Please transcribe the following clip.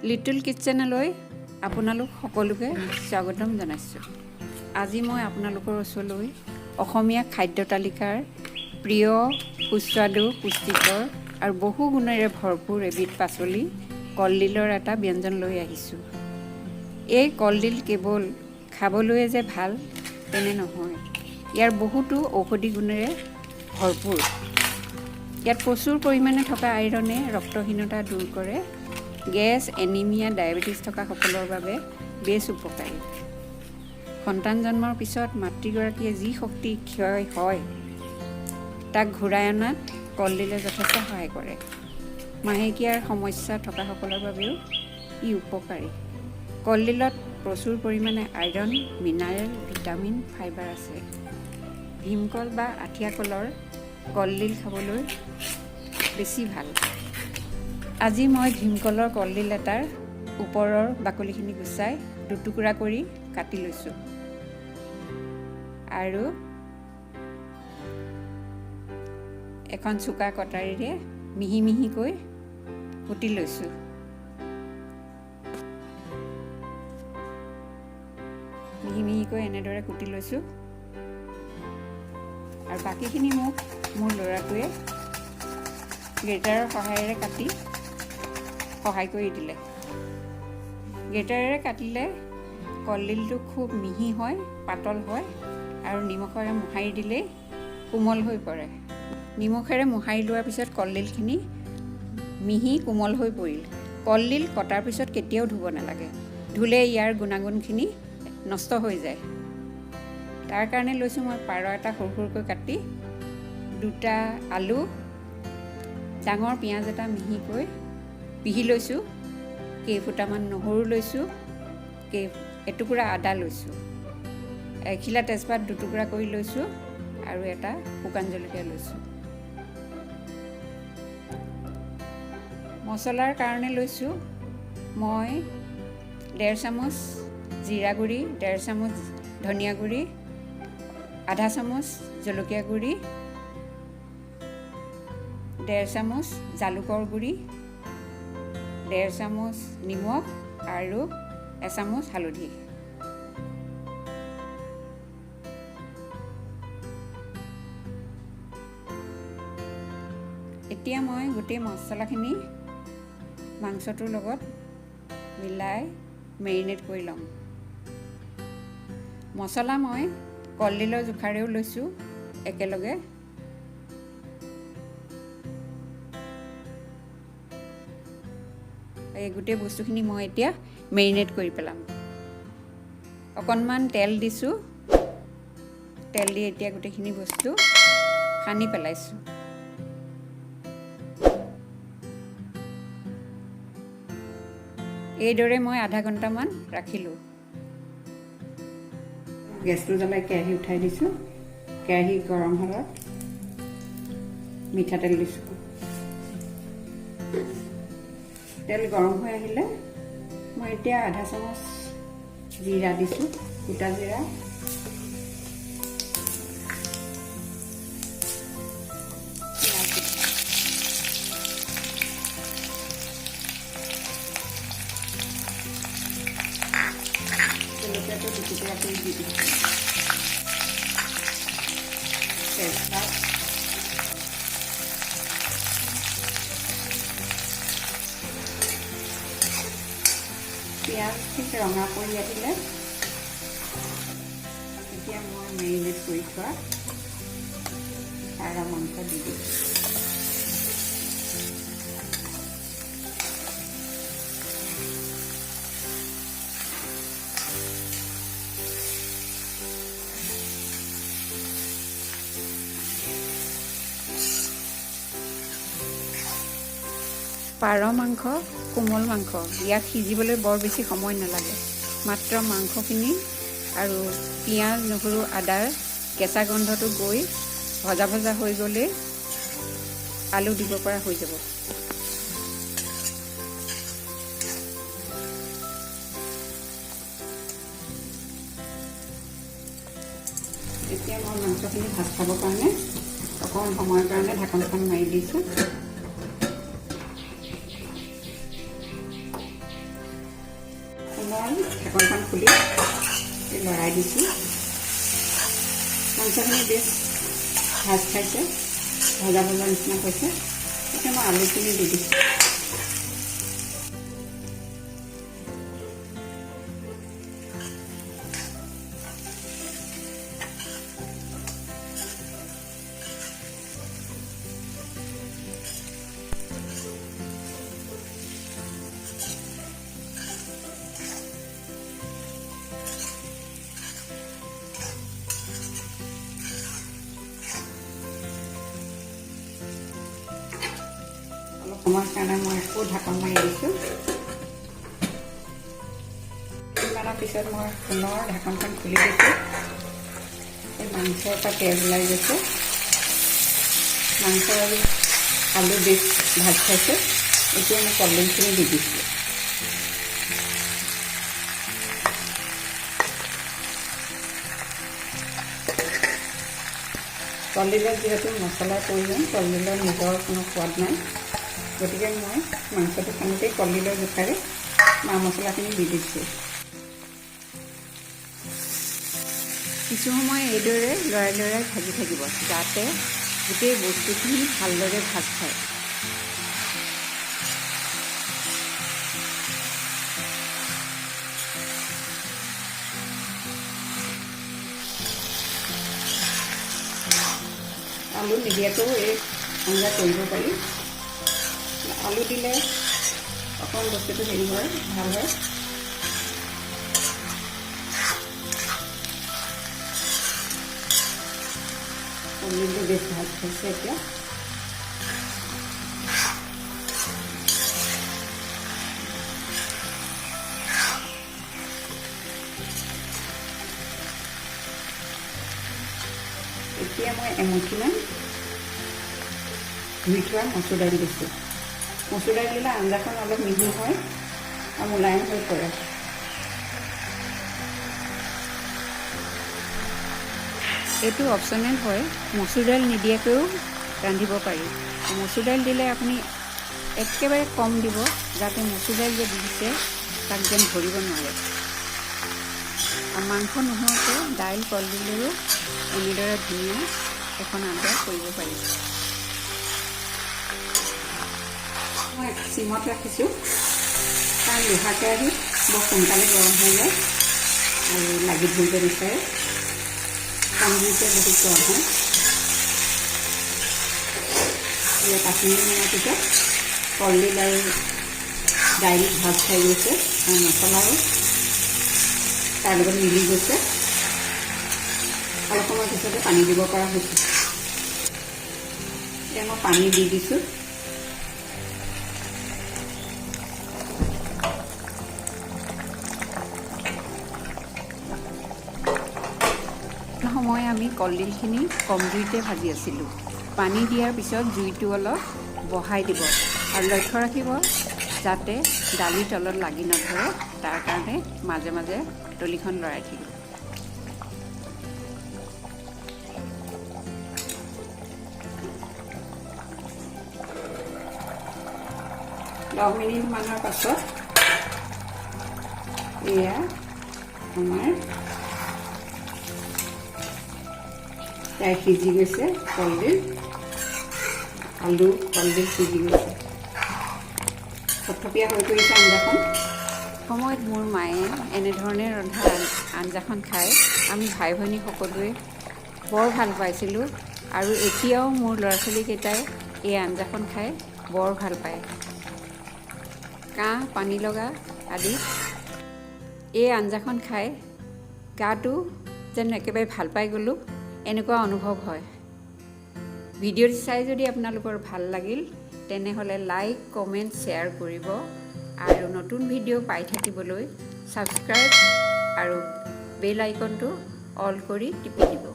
Little কিটচেনলৈ আপোনালোক সকলোকে স্বাগতম জনাইছোঁ। আজি মই আপোনালোকৰ ওচৰলৈ অসমীয়া খাদ্য তালিকাৰ প্ৰিয় সুস্বাদু পুষ্টিকৰ আৰু বহু গুণেৰে ভৰপূৰ এবিধ পাচলি কলডিলৰ এটা ব্যঞ্জন লৈ আহিছোঁ। এই কলডিল কেৱল খাবলৈয়ে যে ভাল তেনে নহয়, ইয়াৰ বহুতো ঔষধি গুণেৰে ভৰপূৰ। ইয়াত প্ৰচুৰ পৰিমাণে থকা আইৰণে ৰক্তহীনতা দূৰ কৰে। গেছ, এনিমিয়া, ডায়েবেটিছ থকা সকলৰ বাবে বেছ উপকাৰী। সন্তান জন্মৰ পিছত মাতৃগৰাকীয়ে যি শক্তি ক্ষয় হয় তাক ঘূৰাই অনাত কলডিলে যথেষ্ট সহায় কৰে। মাহেকীয়াৰ সমস্যা থকা সকলৰ বাবেও ই উপকাৰী। কলডিলত প্ৰচুৰ পৰিমাণে আইৰণ, মিনাৰেল, ভিটামিন, ফাইবাৰ আছে। ভীমকল বা আঠিয়া কলৰ কলডিল খাবলৈ বেছি ভাল। আজি মই ভীমকলৰ কলডিল এটাৰ ওপৰৰ বাকলিখিনি গুচাই দুটুকুৰা কৰি কাটি লৈছোঁ আৰু এখন চোকা কটাৰীৰে মিহি মিহিকৈ কুটি লৈছোঁ। মিহি মিহিকৈ এনেদৰে কুটি লৈছোঁ আৰু বাকীখিনি মোৰ ল'ৰাটোৱে গ্ৰেটাৰৰ সহায়েৰে কাটি সহায় কৰি দিলে। গ্ৰেটাৰেৰে কাটিলে কলডিলটো খুব মিহি হয়, পাতল হয় আৰু নিমখেৰে মোহাৰি দিলেই কোমল হৈ পৰে। নিমখেৰে মোহাৰি লোৱাৰ পিছত কলডিলখিনি মিহি কোমল হৈ পৰিল। কলডিল কটাৰ পিছত কেতিয়াও ধুব নালাগে, ধুলে ইয়াৰ গুণাগুণখিনি নষ্ট হৈ যায়। তাৰ কাৰণে লৈছোঁ মই পাৰ এটা সৰু সৰুকৈ কাটি, দুটা আলু, ডাঙৰ পিঁয়াজ এটা মিহিকৈ পিহি লৈছোঁ, কেইফুটামান নহৰু লৈছোঁ, এটুকুৰা আদা লৈছোঁ, এখিলা তেজপাত দুটুকুৰা কৰি লৈছোঁ আৰু এটা শুকান জলকীয়া লৈছোঁ। মছলাৰ কাৰণে লৈছোঁ মই 1.5 চামুচ জিৰা গুড়ি, 1.5 চামুচ ধনিয়া গুড়ি, আধা চামুচ জলকীয়া গুড়ি, 1.5 চামুচ জালুকৰ গুড়ি, 1.5 চামুচ নিমখ আৰু 1 চামুচ হালধি। এতিয়া মই গোটেই মছলাখিনি মাংসটোৰ লগত মিলাই মেৰিনেট কৰি ল'ম। মছলা মই কলডিলৰ জোখাৰেও লৈছোঁ একেলগে। এই গোটেই বস্তুখিনি মই এতিয়া মেৰিনেট কৰি পেলাম। অকণমান তেল দিছোঁ, তেল দি এতিয়া গোটেইখিনি বস্তু সানি পেলাইছোঁ। এইদৰে মই আধা ঘণ্টামান ৰাখিলোঁ। গেছটো জ্বলাই কেৰাহী উঠাই দিছোঁ। কেৰাহী গৰম হ'লত মিঠাতেল দিছোঁ। তেল গৰম হৈ আহিলে মই এতিয়া আধা চামুচ জিৰা দিছোঁ, গোটা জিৰা, জলকীয়াটো দুটুকুৰা কৰি দি দিছোঁ, তেজপাত, পিঁয়াজ ঠিক ৰঙা পৰি আহিলে এতিয়া মই মেৰিনেট কৰি থোৱা পাৰ মাংস দি দিওঁ। পাৰ মাংস কোমল মাংস, ইয়াক সিজিবলৈ বৰ বেছি সময় নালাগে। মাত্ৰ মাংসখিনি আৰু পিঁয়াজ, নহৰু, আদাৰ কেঁচা গন্ধটো গৈ ভজা ভজা হৈ গ'লে আলু দিব পৰা হৈ যাব। এতিয়া মই মাংসখিনি ভাত খাবৰ কাৰণে অকণ সময়ৰ কাৰণে ঢাকনখন মাৰি দিছোঁ। অকণমান ঢাকনখন খুলি লৰাই দিছোঁ। মাংসখিনি বেছ ভাজ খাইছে, ভজা ভজা নিচিনা হৈছে। এতিয়া মই আলুখিনি দি দিছোঁ। সময়ৰ কাৰণে মই আকৌ ঢাকন মাৰি দিছোঁ। কেইটামানৰ পিছত মই পুনৰ ঢাকনখন খুলি দিছোঁ। এই মাংসৰ পৰা তেল ওলাই গৈছে। মাংস আৰু আলু বেছ ভাজ খাইছে। এতিয়া মই কলডিলখিনি দি দিছোঁ। কলডিলত যিহেতু মছলাৰ প্ৰয়োজন, কলডিলৰ নিজৰ কোনো সোৱাদ নাই, গতিকে মই মাংসটো খাওঁতেই কলডিলৰ জোখাৰে মা মছলাখিনি দি দিছোঁ। কিছু সময় এইদৰে লৰাই লৰাই ভাজি থাকিব, যাতে গোটেই বস্তুখিনি ভালদৰে ভাজ খায়। আলু নিদিয়াকৈও এই আঞ্জা কৰিব পাৰি। আলু দিলে অকণ বস্তুটো হেৰি হয়, ভাল হয়। কলডিলটো বেছ ভাজ খাইছে। এতিয়া মই এমুঠিমান ধুই থোৱা মচুৰ দাইল দিছোঁ। মচুৰ দাইল দিলে আঞ্জাখন অলপ মিহি হয় আৰু মোলায়েম হৈ পৰে। এইটো অপশ্যনেল হয়, মচুৰ দাইল নিদিয়াকৈও ৰান্ধিব পাৰি। মচুৰ দাইল দিলে আপুনি একেবাৰে কম দিব, যাতে মচুৰ দাইল যে দিছে তাক যেন ধৰিব নোৱাৰে। আৰু মাংস নোহোৱাকৈ দাইল কলডিলেও এনেদৰে ধুনীয়া এখন আঞ্জা কৰিব পাৰি। মই চিমত ৰাখিছোঁ, কাৰণ লোহা কেৰাহী বৰ সোনকালে গৰম হৈ যায় আৰু লাগি ধৰিব বিচাৰে। কম জুইতে বহুত গৰম হয়। 5 মিনিটমানৰ পিছত কলডিল আৰু দাইল ভাজ খাই গৈছে আৰু মছলাও তাৰ লগত মিলি গৈছে। অলপ সময়ৰ পিছতে পানী দিব পৰা হৈছে। এতিয়া মই পানী দি দিছোঁ। সময় আমি কলডিলখিনি কম জুইতে ভাজি আছিলোঁ। পানী দিয়াৰ পিছত জুইটো অলপ বঢ়াই দিব আৰু লক্ষ্য ৰাখিব যাতে দালি তলত লাগি নধৰে, তাৰ কাৰণে মাজে মাজে তলিখন লৰাই থাকিব। দহ মিনিটমানৰ পাছত এয়া আমাৰ প্ৰায় সিজি গৈছে। কলডিল আলু কলডিল সিজি গৈছে, থপথপীয়া হৈ পৰিছে আঞ্জাখন। সময়ত মোৰ মায়ে এনেধৰণে ৰন্ধা আঞ্জাখন খাই আমি ভাই ভনী সকলোৱে বৰ ভাল পাইছিলোঁ, আৰু এতিয়াও মোৰ ল'ৰা ছোৱালীকেইটাই এই আঞ্জাখন খাই বৰ ভাল পায়। কাহ পানী লগা আদি এই আঞ্জাখন খাই গাটো যেন একেবাৰে ভাল পাই গ'লোঁ এনেকুৱা অনুভৱ হয়। ভিডিঅ'টো চাই যদি আপোনালোকৰ ভাল লাগিল, তেনেহ'লে লাইক কমেণ্ট শ্বেয়াৰ কৰিব আৰু নতুন ভিডিঅ' পাই থাকিবলৈ ছাবস্ক্ৰাইব আৰু বেল আইকনটো অল কৰি টিপি দিব।